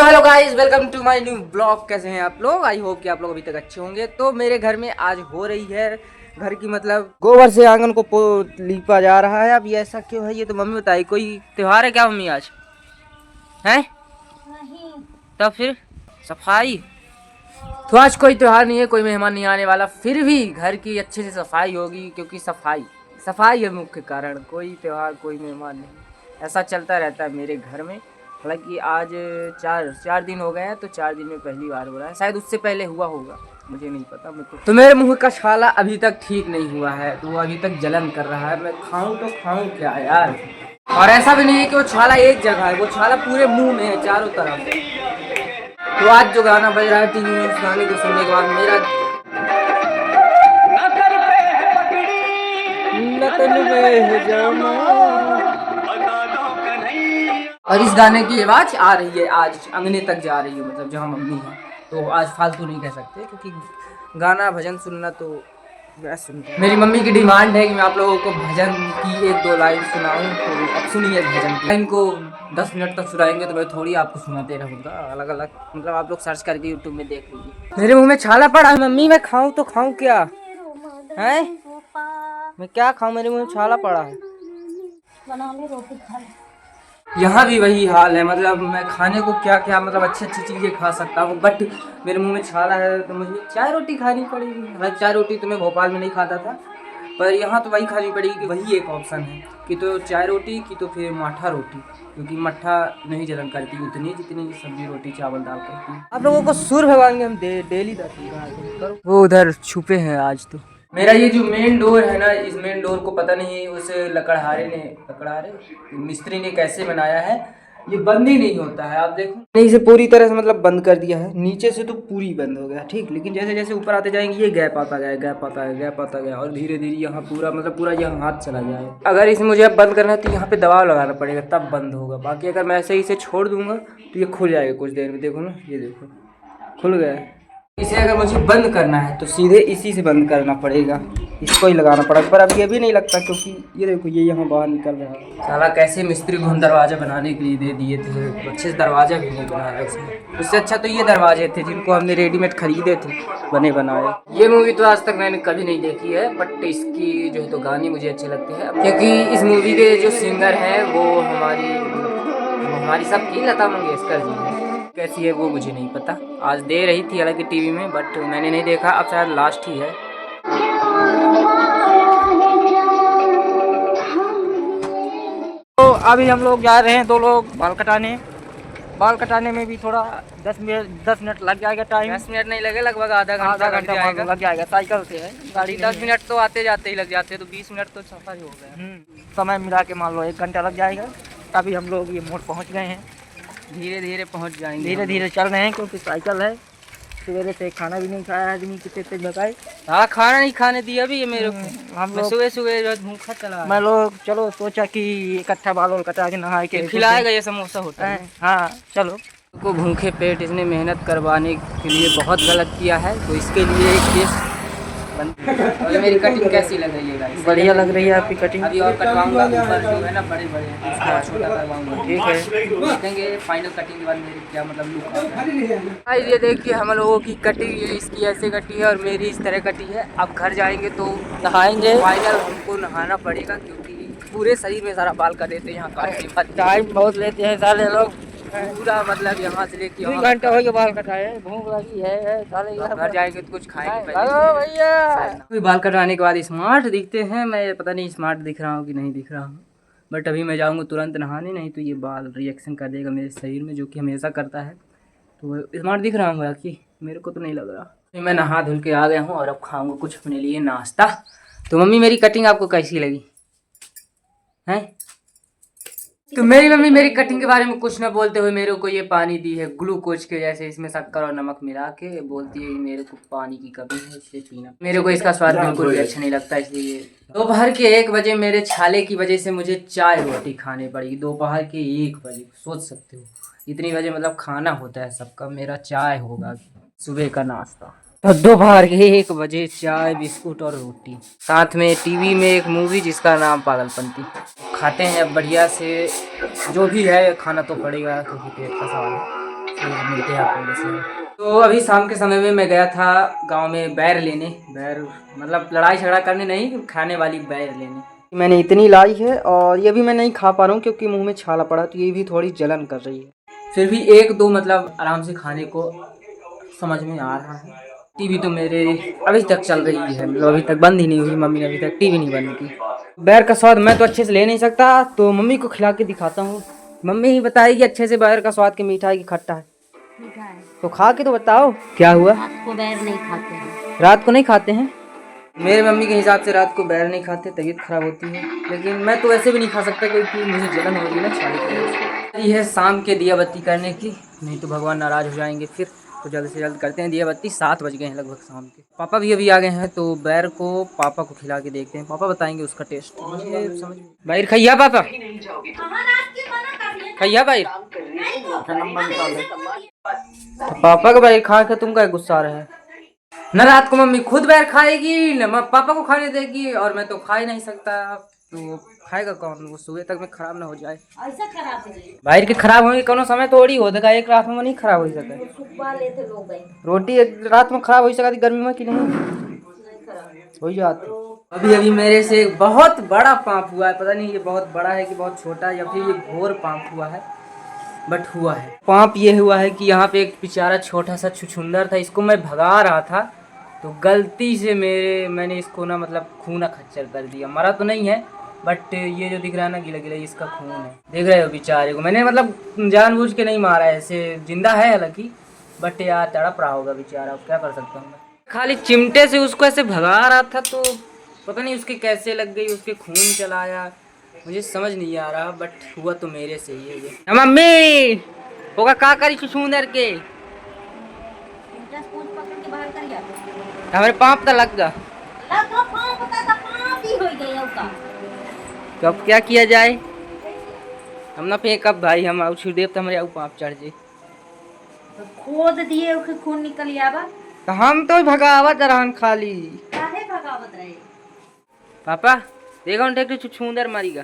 So hello guys, welcome to my new blog. कैसे हैं आप लोग? आई होप कि आप लोग अभी तक अच्छे होंगे। तो मेरे घर में आज हो रही है घर की मतलब गोबर से आंगन को लीपा जा रहा है। अब ये ऐसा क्यों है ये तो मम्मी बताई। कोई त्योहार है क्या मम्मी आज? हैं? नहीं। तब फिर सफाई तो आज कोई त्योहार नहीं है, कोई मेहमान नहीं आने वाला, फिर भी घर की अच्छे से सफाई होगी क्योंकि सफाई सफाई है मुख्य कारण। कोई त्योहार कोई मेहमान नहीं, ऐसा चलता रहता है मेरे घर में। हालांकि आज चार दिन हो गए हैं, तो 4 दिन में पहली बार हो रहा है। शायद उससे पहले हुआ होगा, मुझे नहीं पता। तो मेरे मुंह का छाला अभी तक ठीक नहीं हुआ है, तो वो अभी तक जलन कर रहा है। मैं खाऊं तो खाऊं क्या यार। और ऐसा भी नहीं है कि वो छाला एक जगह है, वो छाला पूरे मुंह में है, चारों तरफ। तो आज जो गाना बज रहा है टीवी में, उस गाने को सुनने के बाद मेरा और इस गाने की आवाज आ रही है, आज अंगने तक जा रही है, मतलब जहाँ मम्मी है। तो आज फालतू नहीं कह सकते क्योंकि गाना भजन सुनना तो मैं सुनता हूँ। मेरी मम्मी की डिमांड है कि मैं आप लोगों को भजन की 1-2 लाइन सुनाऊं, तो अब सुनिए भजन की। इनको 10 मिनट तक सुनाएंगे तो मैं थोड़ी आपको सुनाते रहूँगा, अलग अलग मतलब आप लोग सर्च करके यूट्यूब में देख लीजिए। मेरे मुंह में छाला पड़ा है मम्मी, मैं खाऊं तो खाऊं क्या है? मैं क्या खाऊं, मेरे मुंह में छाला पड़ा है। बना ले रोटी खा ले। यहाँ भी वही हाल है, मतलब मैं खाने को क्या क्या मतलब अच्छी अच्छी चीज़ें खा सकता हूँ, बट मेरे मुंह में छाला है तो मुझे चाय रोटी खानी पड़ेगी। हालांकि चाय रोटी तो मैं भोपाल में नहीं खाता था, पर यहाँ तो वही खानी पड़ेगी कि वही एक ऑप्शन है कि तो चाय रोटी की तो फिर माठा रोटी, क्योंकि मट्ठा नहीं जलन करती उतनी जितनी सब्जी रोटी चावल दाल करती है। आप लोगों को सूर भगवान हम डेली दर्शन, वो उधर छुपे हैं आज। तो मेरा ये जो मेन डोर है ना, इस मेन डोर को पता नहीं उस लकड़हारे मिस्त्री ने कैसे बनाया है, ये बंद ही नहीं होता है। आप देखो, नहीं इसे पूरी तरह से मतलब बंद कर दिया है, नीचे से तो पूरी बंद हो गया ठीक, लेकिन जैसे जैसे ऊपर आते जाएंगे ये गैप आता गया और धीरे धीरे यहाँ पूरा मतलब पूरा यहाँ हाथ चला जाए। अगर इसे मुझे अब बंद करना है तो यहाँ पे दबाव लगाना पड़ेगा, तब बंद होगा। बाकी अगर मैं ऐसे ही इसे छोड़ दूंगा तो ये खुल जाएगा कुछ देर में। देखो ना, ये देखो खुल गया। इसे अगर मुझे बंद करना है तो सीधे इसी से बंद करना पड़ेगा, इसको ही लगाना पड़ेगा। पर अब ये भी नहीं लगता क्योंकि ये देखो ये यहाँ बाहर निकल रहा है। साला कैसे मिस्त्री को हम दरवाजा बनाने के लिए दे दिए थे, अच्छे से दरवाजा भी नहीं बनाया उसने। उससे अच्छा तो ये दरवाजे थे जिनको हमने रेडीमेड खरीदे थे बने बनाए। ये मूवी तो आज तक मैंने कभी नहीं देखी है, बट इसकी जो है तो गाने मुझे अच्छे लगते हैं, क्योंकि इस मूवी के जो सिंगर हैं वो हमारी सबकी लता मंगेशकर जी हैं। कैसी है वो मुझे नहीं पता, आज दे रही थी हालांकि टीवी में, बट मैंने नहीं देखा। अब शायद लास्ट ही है। तो अभी हम लोग जा रहे हैं, 2 लोग बाल कटाने में भी थोड़ा 10 मिनट लग जाएगा टाइम। 10 मिनट नहीं लगे, लगभग आधा घंटा लग जाएगा। साइकिल से है गाड़ी, 10 मिनट तो आते जाते ही लग जाते हैं, तो 20 मिनट तो सफर ही हो गया। समय मिला के मान लो 1 घंटा लग जाएगा। अभी हम लोग ये मोड़ पहुँच गए हैं, धीरे धीरे पहुंच जाएंगे, धीरे धीरे चल रहे हैं क्योंकि साइकिल है। सवेरे से खाना भी नहीं खाया आदमी, कितने तेज बताए। हाँ, खाना नहीं खाने दिया अभी ये मेरे को। हम लोग सुबह भूखा चला। मैं लोग चलो सोचा कि इकट्ठा बाल कटा के नहा के खिलाएगा, ये समोसा होता है। हाँ चलो। को भूखे पेट इसने मेहनत करवाने के लिए बहुत गलत किया है, तो इसके लिए एक केस और मेरी कटिंग कैसी लग रही है गाइस? बढ़िया लग रही है आपकी कटिंग। अभी और कटवाऊंगा, ऊपर जो है ना बड़े छोटा करवाऊंगा, ठीक है। देखेंगे फाइनल कटिंग के बाद मेरी क्या मतलब लुक आता है। गाइस ये देखिए हम लोगों की कटिंग, ये इसकी ऐसे कटी है और मेरी इस तरह कटी है। अब घर जाएंगे तो नहाएंगे, फाइनल हमको नहाना पड़ेगा क्योंकि पूरे शरीर में सारा बाल कर देते हैं यहाँ काटने। टाइम बहुत लेते हैं सारे लोग, पूरा मतलब यहाँ से लेके 2 घंटा हो गया बाल कटाए। भूख लगी है साले, घर जाएंगे तो कुछ खाएंगे भैया। कोई बाल कटाने के बाद स्मार्ट दिखते हैं, मैं पता नहीं स्मार्ट दिख रहा हूँ कि नहीं दिख रहा हूँ, बट अभी मैं जाऊँगा तुरंत नहाने, नहीं तो ये बाल रिएक्शन कर देगा मेरे शरीर में, जो कि हमेशा करता है। तो स्मार्ट दिख रहा हूँ बाकी मेरे को तो नहीं लग रहा। मैं नहा धुल के आ गया हूँ और अब खाऊँगा कुछ अपने लिए नाश्ता। तो मम्मी मेरी कटिंग आपको कैसी लगी है? तो मेरी मम्मी मेरी कटिंग के बारे में कुछ ना बोलते हुए मेरे को ये पानी दी है ग्लूकोज के जैसे, इसमें शक्कर और नमक मिला के। बोलती है मेरे को पानी की कमी है इसलिए पीना। मेरे को इसका स्वाद बिल्कुल भी अच्छा नहीं लगता, इसलिए दोपहर के 1 बजे मेरे छाले की वजह से मुझे चाय रोटी खानी पड़ेगी। दोपहर के 1 बजे, सोच सकते हो इतनी बजे मतलब खाना होता है सबका, मेरा चाय होगा सुबह का नाश्ता। तो दोपहर के 1 बजे चाय बिस्कुट और रोटी, साथ में टीवी में एक मूवी जिसका नाम पागलपंती। खाते हैं अब बढ़िया से, जो भी है खाना तो पड़ेगा क्योंकि पेट का सवाल है। फिर मिलते हैं आपको। तो अभी शाम के समय में मैं गया था गांव में बैर लेने, बैर मतलब लड़ाई झगड़ा करने नहीं, खाने वाली बैर लेने। मैंने इतनी लाई है और ये भी मैं नहीं खा पा रहा हूँ क्योंकि मुंह में छाला पड़ा, तो ये भी थोड़ी जलन कर रही है। फिर भी एक दो मतलब आराम से खाने को समझ में आ रहा है। टीवी तो मेरे अभी तक चल रही है, मतलब अभी तक बंद ही नहीं हुई, मम्मी ने अभी तक टीवी नहीं बंद की। बैर का स्वाद मैं तो अच्छे से ले नहीं सकता, तो मम्मी को खिला के दिखाता हूँ। मम्मी ही बताएगी अच्छे से बैर का स्वाद, की मीठा है कि खट्टा है। मीठा है। तो खा के तो बताओ क्या हुआ। रात को बैर नहीं खाते हैं। रात को नहीं खाते हैं? मेरे मम्मी के हिसाब से रात को बैर नहीं खाते, तबीयत खराब होती है, लेकिन मैं तो वैसे भी नहीं खा सकता क्योंकि मुझे जलन हो रही है ना छाले की। ये है शाम के दिया बत्ती करने की, नहीं तो भगवान नाराज हो जाएंगे फिर। तो जल्द से जल्द करते हैं दिया बत्ती। 7 बज गए हैं लगभग शाम के। पापा भी अभी आ गए हैं, तो बैर को पापा को खिला के देखते हैं, पापा बताएंगे उसका टेस्ट। मुझे समझ बैर खैया पापा, खैया बैर। पापा का बैर खा के तुम का गुस्सा आ रहा है न? रात को मम्मी खुद बैर खाएगी न पापा को खाने देगी, और मैं तो खा ही नहीं सकता, तो खाएगा कौन? वो सुबह तक में खराब ना हो जाए। ऐसा खराब है बैर के खराब होने कोनो समय थोड़ी होता है, एक रात में नहीं खराब हो सका। रोटी एक रात में खराब हो सका गर्मी में कि नहीं हो जाती। अभी अभी मेरे से बहुत बड़ा पाप हुआ है, पता नहीं ये बहुत बड़ा है कि बहुत छोटा है, या फिर ये घोर पाप हुआ है, बट हुआ है। पाप ये हुआ है कि यहाँ पे एक बेचारा छोटा सा छुछुंदर था, इसको मैं भगा रहा था, तो गलती से मैंने इसको ना मतलब खूना खच्चर कर दिया। मरा तो नहीं है, बट ये जो दिख रहा है ना गिला गिला, इसका खून है। देख रहे हो बेचारे को, मैंने मतलब जानबूझ के नहीं मारा है, ऐसे जिंदा है हालांकि, बट यार तड़प रहा होगा बेचारा, क्या कर सकता हूँ मैं। खाली चिमटे से उसको ऐसे भगा रहा था, तो पता नहीं उसके कैसे लग गई, उसके खून चला आया, मुझे समझ नहीं आ रहा, बट हुआ तो मेरे से ही है ये। मम्मी होगा का करी छुछुंदर के हमारे पाप तो लग गया। तो अब क्या किया जाए? हम ना फेंक अब भाई, हम आउ छुदेव तो हमारे आउ पाप चढ़ जाए। तो खोद दिए उसके खून निकल आवा। तो हम तो भगावत रहन खाली। काहे भगावत रहे? पापा देखो उन छुछुंदर मरीगा,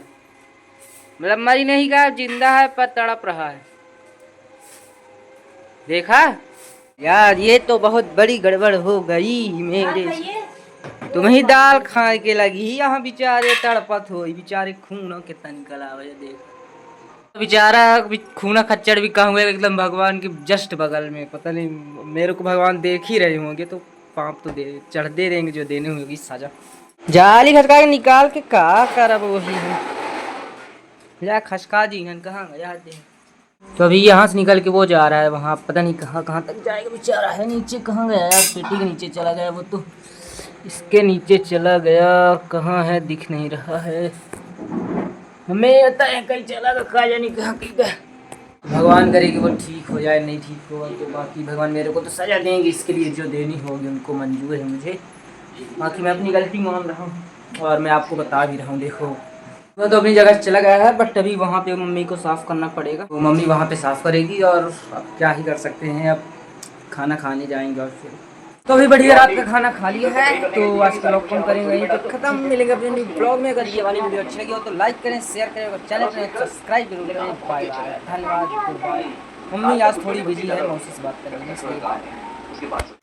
मतलब मरी नहीं का, जिंदा है पर तड़प रहा है। देखा यार, ये तो बहुत बड़ी गड़बड़ हो गई मेरे। तुम ही दाल खा के लगी यहाँ बेचारे तड़पत हो, बेचारे खून कितना निकला है देख। बेचारा खूना खच्चर भी कहूँगा एकदम भगवान के जस्ट बगल में, पता नहीं मेरे को भगवान देख ही रहे होंगे, तो पाप तो दे चढ़ दे देंगे जो देने होगी सजा। जाली खसका के निकाल के का करब वही है, या खसका जी कहाँ गया दे। तो अभी यहाँ से निकल के वो जा रहा है वहाँ, पता नहीं कहाँ कहाँ तक जाएगा बेचारा है। नीचे कहाँ गया यार? पेटी के नीचे चला गया वो, तो इसके नीचे चला गया, कहाँ है दिख नहीं रहा है हमें, आता है कहीं चला तो कहा जानी कहाँ गया। भगवान करे कि वो ठीक हो जाए, नहीं ठीक होगा तो बाकी भगवान मेरे को तो सजा देंगे, इसके लिए जो देनी होगी उनको मंजूर है मुझे। बाकी मैं अपनी गलती मान रहा हूँ और मैं आपको बता भी रहा हूँ। देखो वो तो अपनी जगह चला गया है, बट अभी वहाँ पे मम्मी को साफ़ करना पड़ेगा, तो मम्मी वहाँ पे साफ़ करेगी, और अब क्या ही कर सकते हैं, अब खाना खाने जाएंगे। और फिर तो अभी बढ़िया रात का खाना खा लिया है, तो आज का व्लॉग कम करेंगे यहीं तो खत्म। मिलेंगे अपने न्यू ब्लॉग में। अगर ये वाली वीडियो अच्छी लगी हो तो लाइक करें, शेयर करें, और चैनल को सब्सक्राइब जरूर करें। बाय बाय, धन्यवाद, गुड बाय। मम्मी आज थोड़ी बिजी है, मैं उससे बात करेंगे।